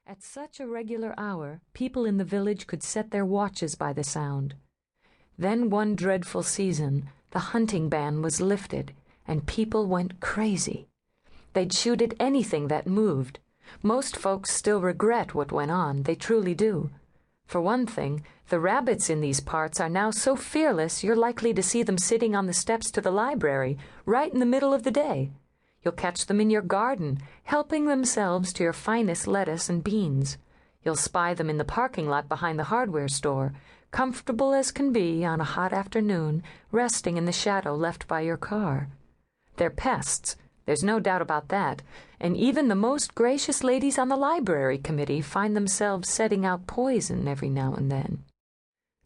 At such a regular hour, people in the village could set their watches by the sound. Then one dreadful season, the hunting ban was lifted, and people went crazy. They'd shoot at anything that moved. Most folks still regret what went on, they truly do. For one thing, the rabbits in these parts are now so fearless you're likely to see them sitting on the steps to the library, right in the middle of the day. You'll catch them in your garden, helping themselves to your finest lettuce and beans. You'll spy them in the parking lot behind the hardware store, comfortable as can be on a hot afternoon, resting in the shadow left by your car. They're pests, there's no doubt about that, and even the most gracious ladies on the library committee find themselves setting out poison every now and then.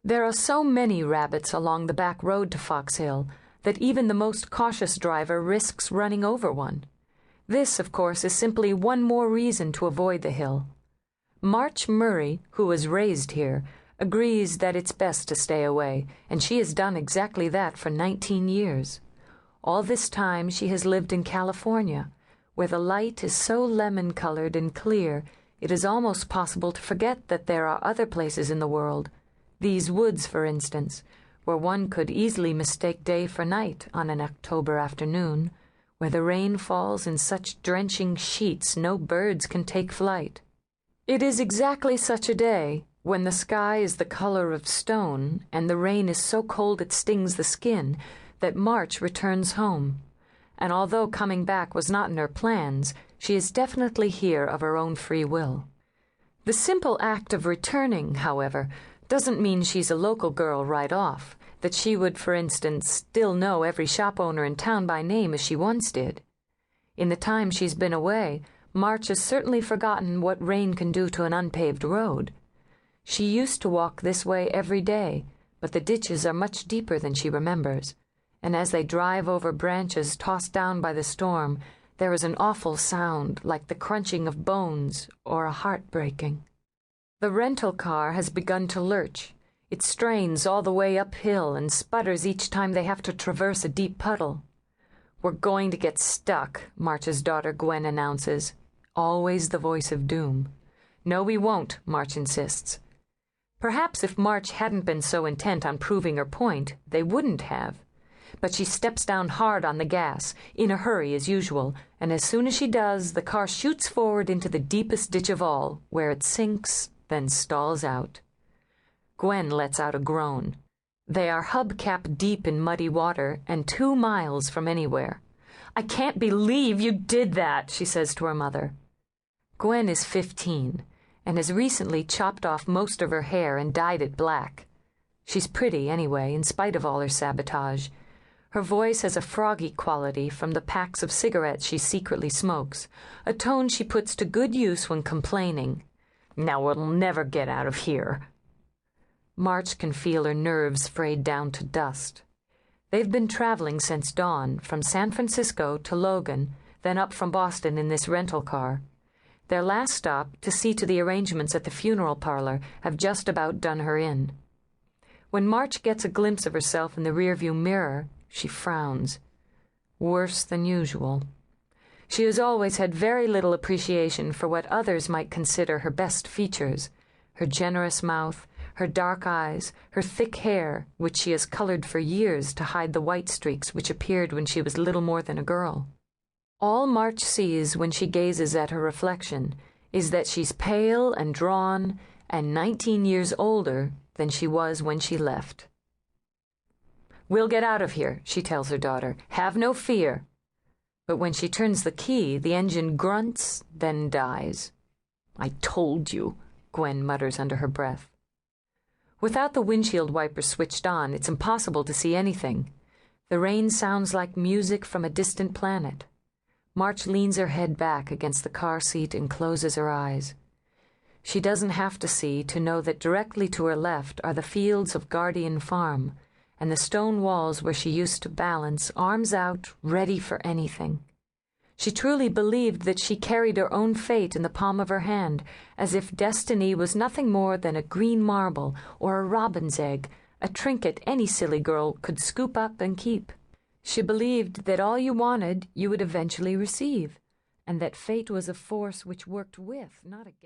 There are so many rabbits along the back road to Fox Hill that even the most cautious driver risks running over one. This, of course, is simply one more reason to avoid the hill. March Murray, who was raised here, agrees that it's best to stay away, and she has done exactly that for 19 years. All this time she has lived in California, where the light is so lemon-colored and clear it is almost possible to forget that there are other places in the world, these woods, for instance, where one could easily mistake day for night on an October afternoon, where the rain falls in such drenching sheets no birds can take flight. It is exactly such a day, when the sky is the color of stone and the rain is so cold it stings the skin, that March returns home. And although coming back was not in her plans, she is definitely here of her own free will. The simple act of returning, however, doesn't mean she's a local girl right off, that she would, for instance, still know every shop owner in town by name as she once did. In the time she's been away, March has certainly forgotten what rain can do to an unpaved road. She used to walk this way every day, but the ditches are much deeper than she remembers, and as they drive over branches tossed down by the storm, there is an awful sound like the crunching of bones or a heart breaking. The rental car has begun to lurch. It strains all the way uphill and sputters each time they have to traverse a deep puddle. "We're going to get stuck," March's daughter Gwen announces, always the voice of doom. "No, we won't," March insists. Perhaps if March hadn't been so intent on proving her point, they wouldn't have. But she steps down hard on the gas, in a hurry as usual, and as soon as she does, the car shoots forward into the deepest ditch of all, where it sinks, then stalls out. Gwen lets out a groan. They are hubcap deep in muddy water and 2 miles from anywhere. "I can't believe you did that," she says to her mother. Gwen is 15 and has recently chopped off most of her hair and dyed it black. She's pretty anyway, in spite of all her sabotage. Her voice has a froggy quality from the packs of cigarettes she secretly smokes, a tone she puts to good use when complaining. "Now we'll never get out of here." March can feel her nerves frayed down to dust. They've been traveling since dawn, from San Francisco to Logan, then up from Boston in this rental car. Their last stop, to see to the arrangements at the funeral parlor, have just about done her in. When March gets a glimpse of herself in the rearview mirror, she frowns. Worse than usual. She has always had very little appreciation for what others might consider her best features, her generous mouth, her dark eyes, her thick hair, which she has colored for years to hide the white streaks which appeared when she was little more than a girl. All March sees when she gazes at her reflection is that she's pale and drawn and 19 years older than she was when she left. "We'll get out of here," she tells her daughter. "Have no fear." But when she turns the key, the engine grunts, then dies. "I told you," Gwen mutters under her breath. Without the windshield wipers switched on, it's impossible to see anything. The rain sounds like music from a distant planet. March leans her head back against the car seat and closes her eyes. She doesn't have to see to know that directly to her left are the fields of Guardian Farm, and the stone walls where she used to balance, arms out, ready for anything. She truly believed that she carried her own fate in the palm of her hand, as if destiny was nothing more than a green marble or a robin's egg, a trinket any silly girl could scoop up and keep. She believed that all you wanted you would eventually receive, and that fate was a force which worked with, not against.